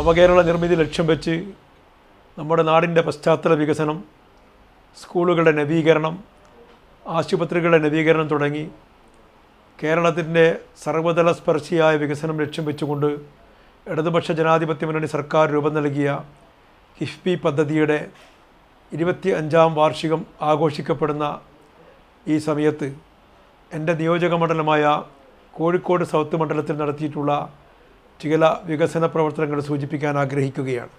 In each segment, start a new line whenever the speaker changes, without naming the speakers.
നവകേരള നിർമ്മിതി ലക്ഷ്യം വെച്ച് നമ്മുടെ നാടിൻ്റെ പശ്ചാത്തല വികസനം, സ്കൂളുകളുടെ നവീകരണം, ആശുപത്രികളുടെ നവീകരണം തുടങ്ങി കേരളത്തിൻ്റെ സർവ്വതല സ്പർശിയായ വികസനം ലക്ഷ്യം വെച്ചുകൊണ്ട് ഇടതുപക്ഷ ജനാധിപത്യ മുന്നണി സർക്കാർ രൂപം നൽകിയ കിഫ്ബി പദ്ധതിയുടെ 25ാം വാർഷികം ആഘോഷിക്കപ്പെടുന്ന ഈ സമയത്ത് എൻ്റെ നിയോജക മണ്ഡലമായ കോഴിക്കോട് സൗത്ത് മണ്ഡലത്തിൽ നടത്തിയിട്ടുള്ള ചില വികസന പ്രവർത്തനങ്ങൾ സൂചിപ്പിക്കാൻ ആഗ്രഹിക്കുകയാണ്.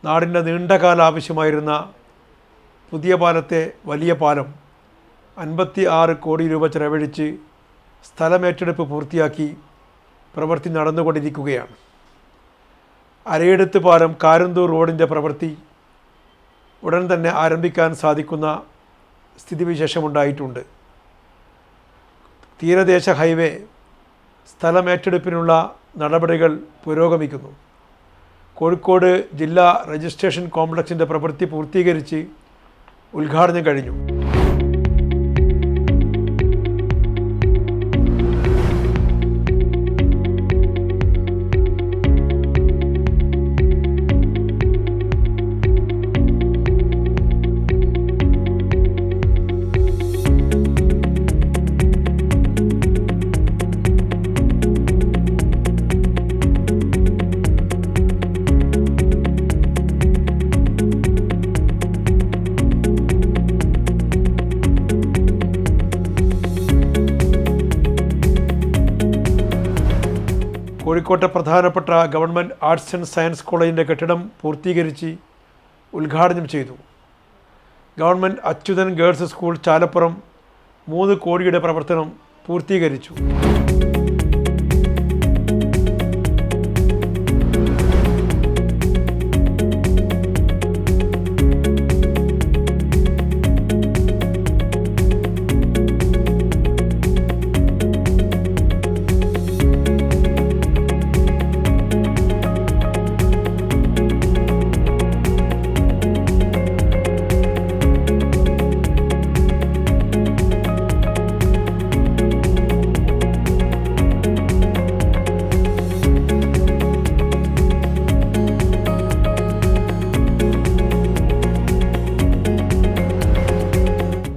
നാടിൻ്റെ നീണ്ടകാല ആവശ്യമായിരുന്ന പുതിയ പാലത്തെ വലിയ പാലം 56 കോടി രൂപ ചെലവഴിച്ച് സ്ഥലമേറ്റെടുപ്പ് പൂർത്തിയാക്കി പ്രവൃത്തി നടന്നുകൊണ്ടിരിക്കുകയാണ്. അരയെടുത്ത് പാലം കാരന്തൂർ റോഡിൻ്റെ പ്രവൃത്തി ഉടൻ തന്നെ ആരംഭിക്കാൻ സാധിക്കുന്ന സ്ഥിതിവിശേഷമുണ്ടായിട്ടുണ്ട്. തീരദേശ ഹൈവേ സ്ഥലമേറ്റെടുപ്പിനുള്ള നടപടികൾ പുരോഗമിക്കുന്നു. കോഴിക്കോട് ജില്ലാ രജിസ്ട്രേഷൻ കോംപ്ലക്സിൻ്റെ പ്രവൃത്തി പൂർത്തീകരിച്ച് ഉദ്ഘാടനം കഴിഞ്ഞു. കോഴിക്കോട്ടെ പ്രധാനപ്പെട്ട ഗവൺമെൻറ് ആർട്സ് ആൻഡ് സയൻസ് കോളേജിൻ്റെ കെട്ടിടം പൂർത്തീകരിച്ച് ഉദ്ഘാടനം ചെയ്തു. Government Achuthan girls school Chalappuram 3 കോടിയുടെ പ്രവർത്തനം പൂർത്തീകരിച്ചു.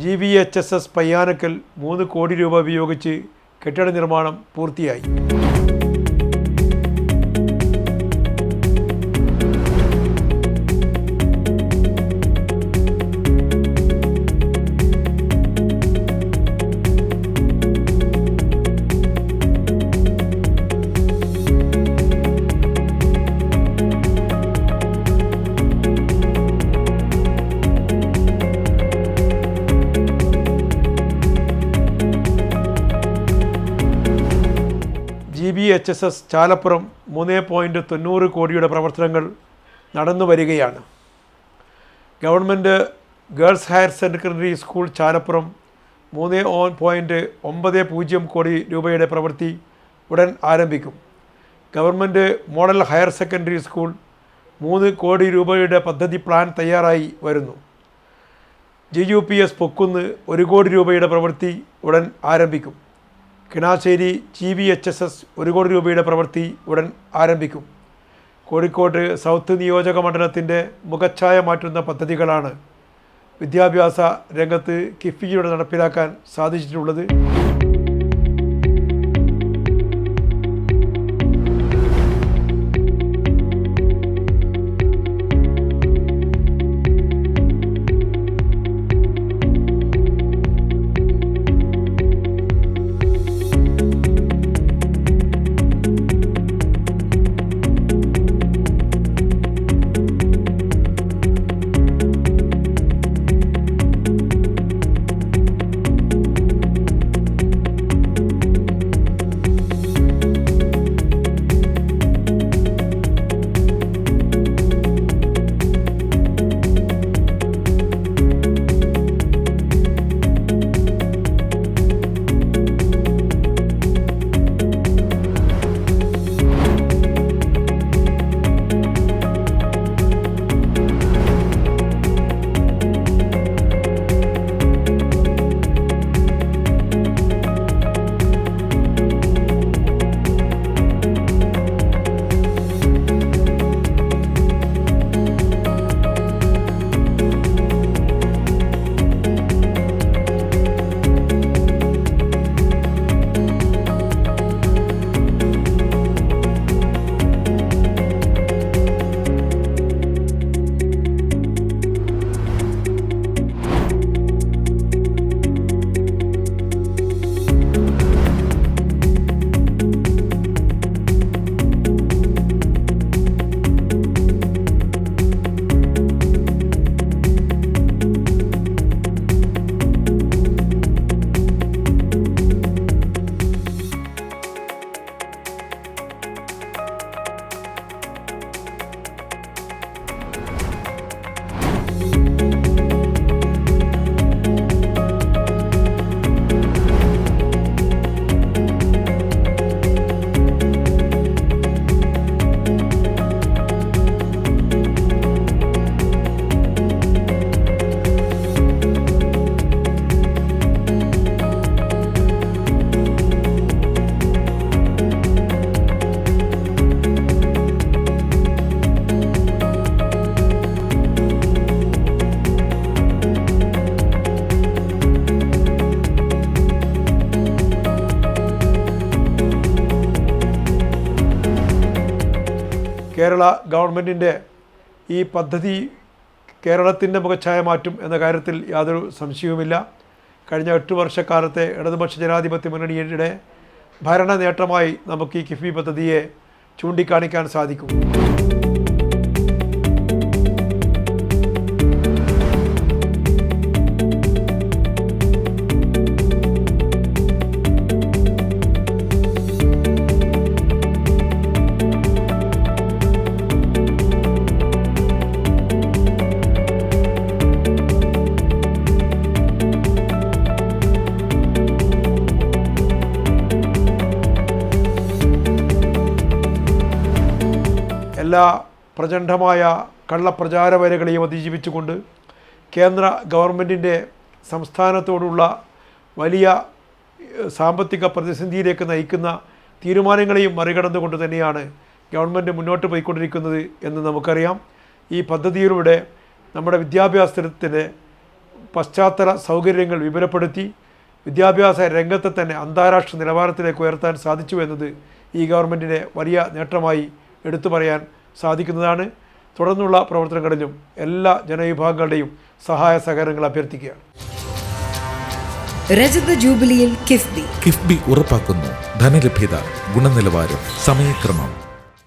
GVHSS പയ്യാനക്കൽ 3 കോടി രൂപ ഉപയോഗിച്ച് കെട്ടിട നിർമ്മാണം പൂർത്തിയായി. GVHSS ചാലപ്പുറം 3.90 കോടിയുടെ പ്രവർത്തനങ്ങൾ നടന്നു വരികയാണ്. Government girls higher secondary school Chalappuram 3.90 കോടി രൂപയുടെ പ്രവൃത്തി ഉടൻ ആരംഭിക്കും. Government model higher secondary school 3 കോടി രൂപയുടെ പദ്ധതി പ്ലാൻ തയ്യാറായി വരുന്നു. GUPS പൊക്കുന്ന് 1 കോടി രൂപയുടെ പ്രവൃത്തി ഉടൻ ആരംഭിക്കും. കിണാശ്ശേരി GVHSS 1 കോടി രൂപയുടെ പ്രവൃത്തി ഉടൻ ആരംഭിക്കും. കോഴിക്കോട് സൗത്ത് നിയോജക മണ്ഡലത്തിൻ്റെ മുഖച്ഛായ മാറ്റുന്ന പദ്ധതികളാണ് വിദ്യാഭ്യാസ രംഗത്ത് കിഫ്ബിയിലൂടെ നടപ്പിലാക്കാൻ സാധിച്ചിട്ടുള്ളത്. കേരള ഗവൺമെൻറ്റിൻ്റെ ഈ പദ്ധതി കേരളത്തിൻ്റെ മുഖച്ഛായ മാറ്റും എന്ന കാര്യത്തിൽ യാതൊരു സംശയവുമില്ല. കഴിഞ്ഞ 8 വർഷക്കാലത്തെ ഇടതുപക്ഷ ജനാധിപത്യ മുന്നണിയുടെ ഭരണ നേട്ടമായി നമുക്ക് ഈ കിഫ്ബി പദ്ധതിയെ ചൂണ്ടിക്കാണിക്കാൻ സാധിക്കും. എല്ലാ പ്രചണ്ഡമായ കള്ളപ്രചാരവരകളെയും അതിജീവിച്ചുകൊണ്ട് കേന്ദ്ര ഗവൺമെൻറ്റിൻ്റെ സംസ്ഥാനത്തോടുള്ള വലിയ സാമ്പത്തിക പ്രതിസന്ധിയിലേക്ക് നയിക്കുന്ന തീരുമാനങ്ങളെയും മറികടന്നുകൊണ്ട് തന്നെയാണ് ഗവൺമെൻറ് മുന്നോട്ട് പോയിക്കൊണ്ടിരിക്കുന്നത് എന്ന് നമുക്കറിയാം. ഈ പദ്ധതിയിലൂടെ നമ്മുടെ വിദ്യാഭ്യാസത്തിൻ്റെ പശ്ചാത്തല സൗകര്യങ്ങൾ വിപുലപ്പെടുത്തി വിദ്യാഭ്യാസ രംഗത്തെ തന്നെ അന്താരാഷ്ട്ര നിലവാരത്തിലേക്ക് ഉയർത്താൻ സാധിച്ചു എന്നത് ഈ ഗവൺമെൻറ്റിൻ്റെ വലിയ നേട്ടമായി എടുത്തു പറയാൻ സാധിക്കുന്നതാണ്. തുടർന്നുള്ള പ്രവർത്തനങ്ങളിലും എല്ലാ ജനവിഭാഗങ്ങളുടെയും സഹായ സഹകരണങ്ങൾ അഭ്യർത്ഥിക്കുകയാണ്.
രജത ജൂബിലിയിൽ കിഫ്ബി
ഉറപ്പാക്കുന്നു ധനലഭ്യത, ഗുണനിലവാരം, സമയക്രമം.